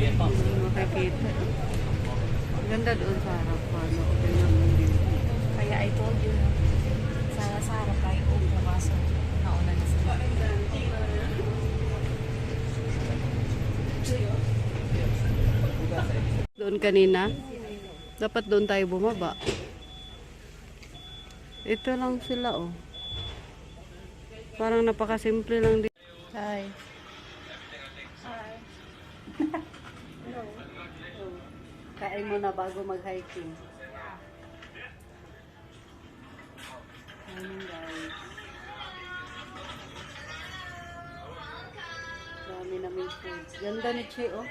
Makikita. Ganda doon sa harapan. Okay lang yung view. Kaya I told you na sa harap tayo kaso nauna na sila. Doon kanina. Dapat doon tayo bumaba. Ito lang sila oh. Parang napakasimple lang din. Hi. Hi. Kain mo na bago mag-hiking. Ayan guys. Dami namin food. Ganda ni Che oh.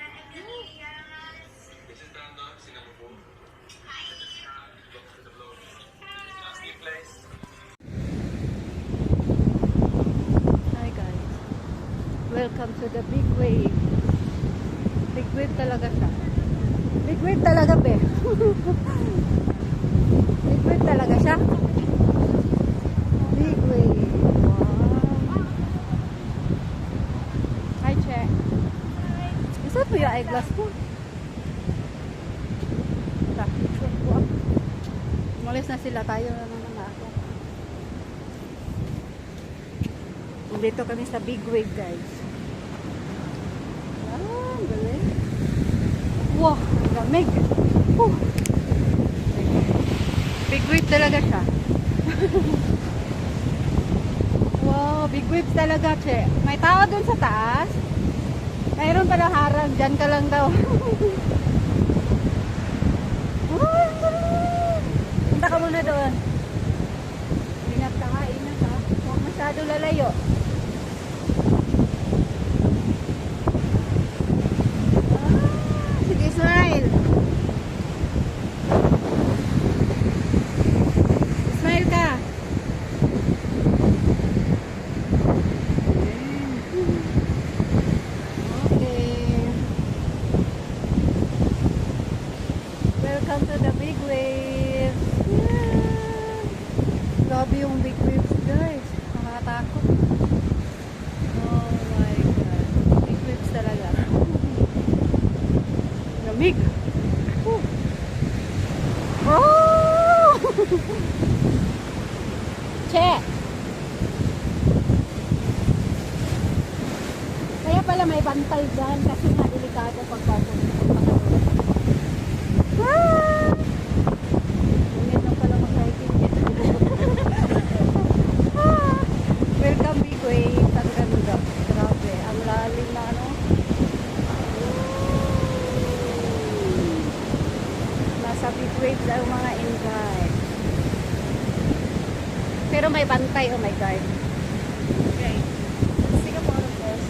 Hi guys. Welcome to the big wave. Big wave talaga siya. Big wave talaga be. Big wave talaga siya. Big wave. Wow. Hi Che. Isa po yung eyeglass ko. Umalis na sila, tayo na naman ako. Dito kami sa big wave guys. Ah, galing. Wow, lamig. Big wave talaga siya. Wow, big wave talaga, Che. May tao dun sa taas. Mayroon pala harang, dyan ka lang daw. Punta ka muna doon. Ingat ka ha, ingat ha. Huwag masyado lalayo. Sige, smile. Smile ka. Okay. Welcome to the big wave. Yeah. Grabe yung big waves guys. Nakakatakot. Oh my god. Big waves talaga. Lamig. Oh! Che! Kaya pala may bantay dyan kasi nga delikado pagpapunta. Ah! Ingat na pala mag-hiking. Ah! Welcome big wave. Ang ganda. Grabe. Ang lalim na ano. Nasa big waves ang mga invite. Pero may bantay. Oh my god. Okay. Singapore first.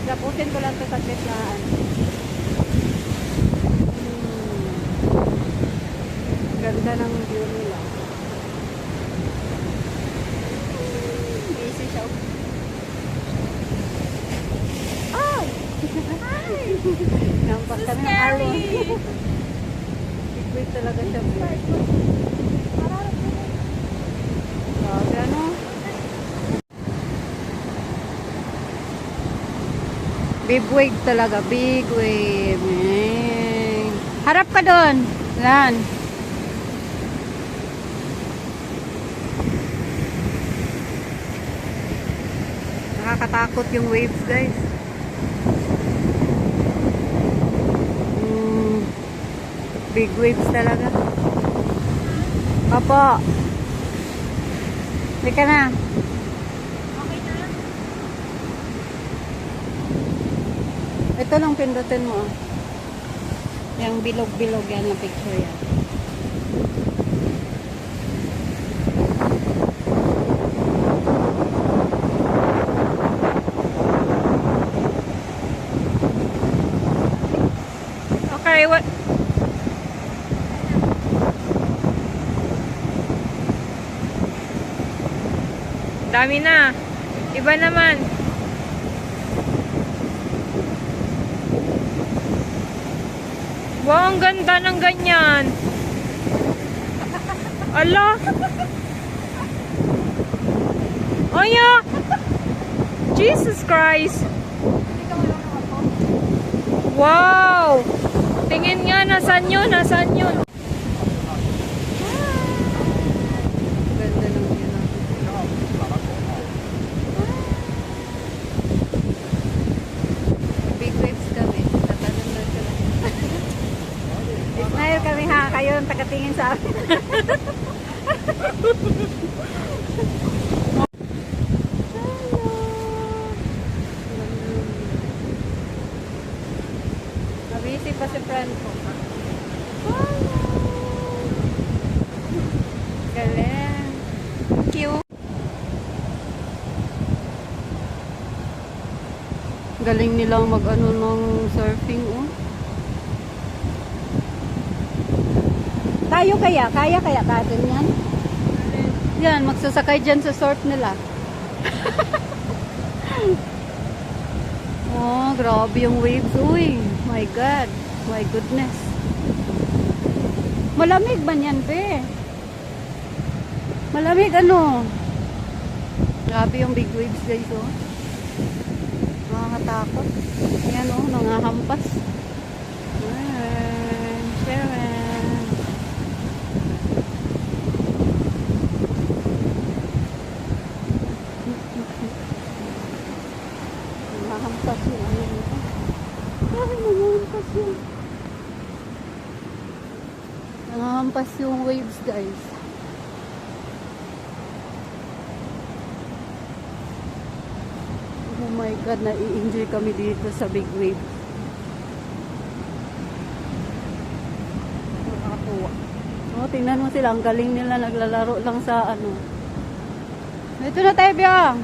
Tapusin ko lang ito sa sesyahan. Ganda ng view nila. Busy siya. Ay! Nampas kami ng araw. Big talaga siya. Grabe ano? Big wave talaga, big wave. Harap ka doon. Lan. Nakakatakot yung waves, guys. Big waves talaga. Opo. Halika na. Ito lang pindutin mo. Yung bilog-bilog yan na picture yan. Okay, what? Dami na. Iba naman. Wow, ang ganda ng ganyan. Ala. Jesus Christ! Wow! Tingin nga, nasan yun? Nasan yun? Ganda ng view natin. Big waves kami. Tatanong lang sila. Smile kami ha. Kayo ang tagatingin sa amin. Mabisi pa si friend ko. Galing. Thank you. Galing nilang mag-ano ng surfing, oh. Tayo kaya? Kaya natin yan? Yan, magsasakay dyan sa surf nila. Oh, grabe yung waves. Uy, my God. My goodness. Malamig ba yan, be? Malamig, ano? Grabe yung big waves, guys, oh. Nakakatakot. Yan, oh, nangahampas. Sharon. Nangahampas yung ano nito. Ay, nangahampas yun. Nangahampas yung waves, guys. Oh my God, nai-enjoy kami dito sa big wave. Nakakatuwa. Oh, tingnan mo sila, ang galing nila, naglalaro lang sa ano. Dito na tayo, Biang.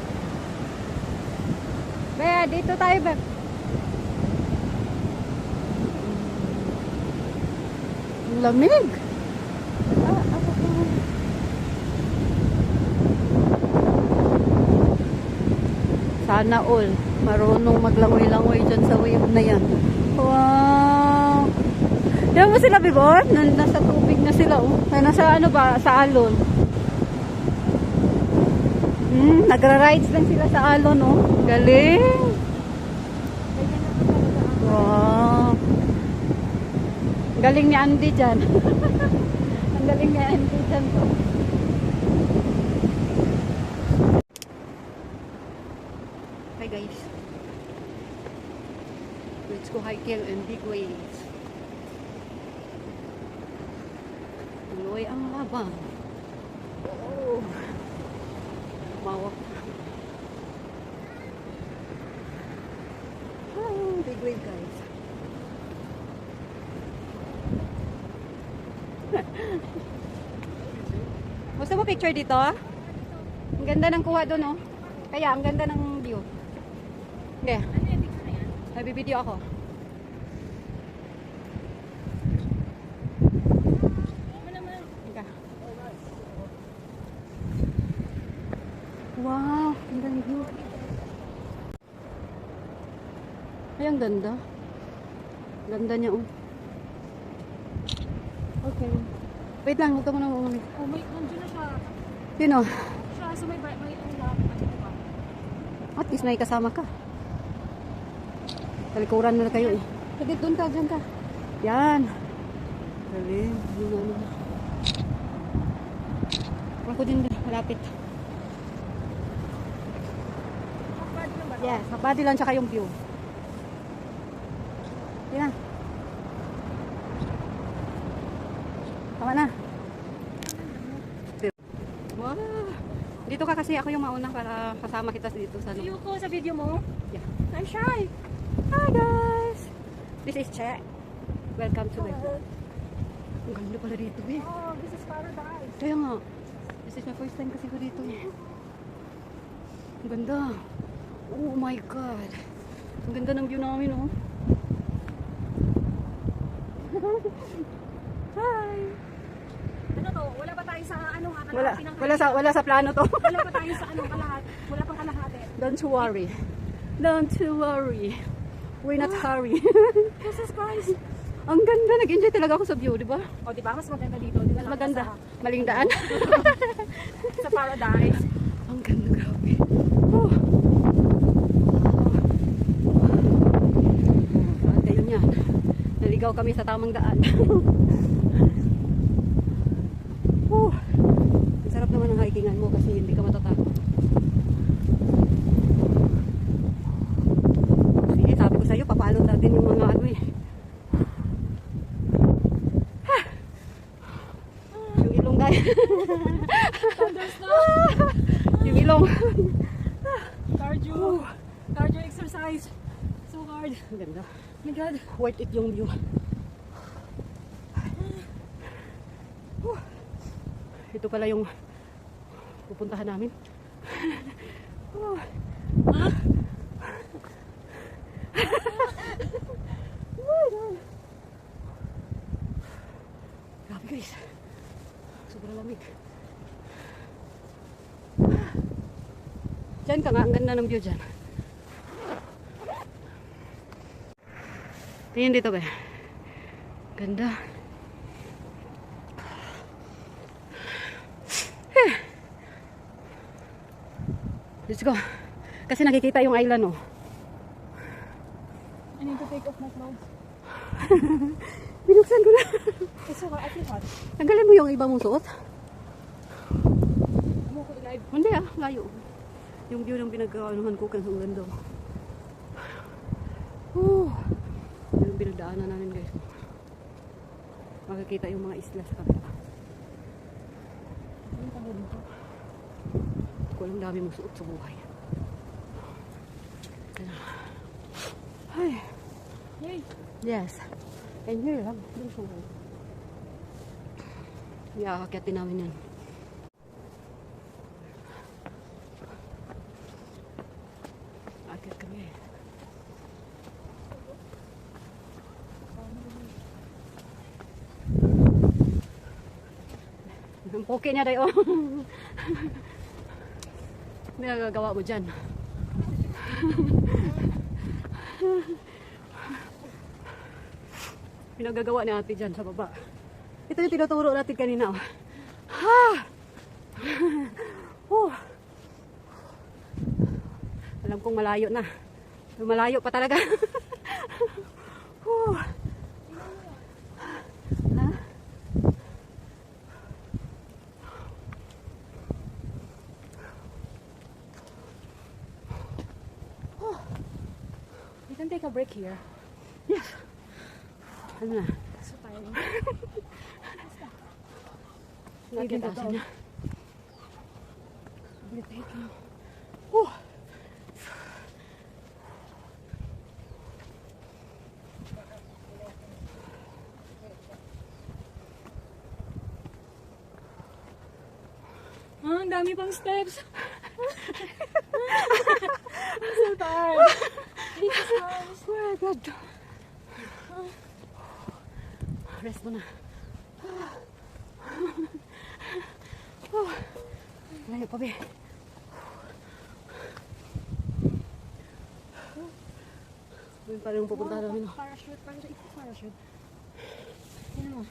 Bea, dito tayo, Bea. Ang lamig. Sana all marunong maglangoy-langoy dyan sa wave na yan. Wow! Diyan mo sila, Bibon? Nasa tubig na sila, oh. Ay, nasa ano ba? Sa alon. Nagra-rides lang sila sa alon, oh. Galing! Wow! Galing ni Andy dyan. Ang galing ni Andy dyan, to. Hi guys, let's go hiking in big waves. Tuloy ang laban. Oh, mawak. Oh, big wave guys. Gusto mo picture dito? Ang ganda ng kuha doon, oh. Kaya ang ganda ng view. Okay. Nabibideo ako. Okay. Wow, ang ganda. Ay, ang ganda. Ganda niya, oh. Okay. Wait lang, huwag ka muna umuli. Oh, may nandiyan na siya. Sino? Siya, so may At least may kasama ka. Talikuran na kayo, eh. Sige, doon ka, dyan ka. Yan. Galing. Ako din, malapit. Yes, nakabady lang siya kayong view. Yan na. Tama na. Wow. Dito ka kasi ako yung mauna para kasama kita dito sa Video ko sa video mo? Yeah. I'm shy. Hi guys. This is Che. Welcome to my vlog. Ang ganda pala dito, eh. Oh, this is paradise. Kaya nga. This is my first time kasi ko dito, eh. Ang ganda. Oh my God. Ang ganda ng view namin, oh. Hi. Ano to? Wala pa tayo sa ano nga Wala, kalahati ng wala sa plano to. Wala pa tayo sa ano kalahat. Wala pang kalahati. Don't you worry. Don't you worry. We're not hurry. Jesus Christ. Ang ganda. Nag-enjoy talaga ako sa view, di ba? O, di ba? Mas maganda dito. Di ba? Mas maganda. Maling daan. Sa paradise. Ang ganda, grabe. Oh. kami sa tamang daan. Ang sarap naman ng hikingan mo kasi hindi ka matatakot. Sige, sabi ko sa'yo, papalo natin yung mga ano eh. Yung ilong guys. Yung ilong. Cardio exercise. So hard. Ang ganda. Oh my God. Worth it yung view. Ito pala yung pupuntahan namin. Grabe guys. Sobrang lamig. Diyan ka nga. Ang ganda ng view dyan. Tingin dito ba? Ganda. Let's go. Kasi nakikita yung island, oh. I need to take off my clothes. Binuksan ko na. It's so hot. I feel hot. Tanggalin mo yung iba mong suot. Mo ko live. Hindi ah, layo. Yung view ng pinagkaanuhan ko kasi ang ganda. Yung binagdaanan namin guys. Makikita yung mga isla sa kabila. Ang tagal nito. Walang dami mong suot sa buhay. Ay. Yay! Yes. And here lang. Doon sa ulo. Iakakyatin namin yan. Akyat kami. Ang poke niya tayo. Hindi nagagawa mo dyan. Pinagagawa ni ate dyan sa baba. Ito yung tinuturo natin kanina. Oh. Ha! Alam kong malayo na. Malayo pa talaga. Ha? We can take a break here. Yes. Ano na? So tiring. Nakikita niya. Breathtaking. Ang dami pang steps. I'm so tired. Jesus Christ. Oh my God. Rest mo na. Layo pa, be. Doon pa rin pupunta namin. Parachute. Parachute. Parachute. Yan mo.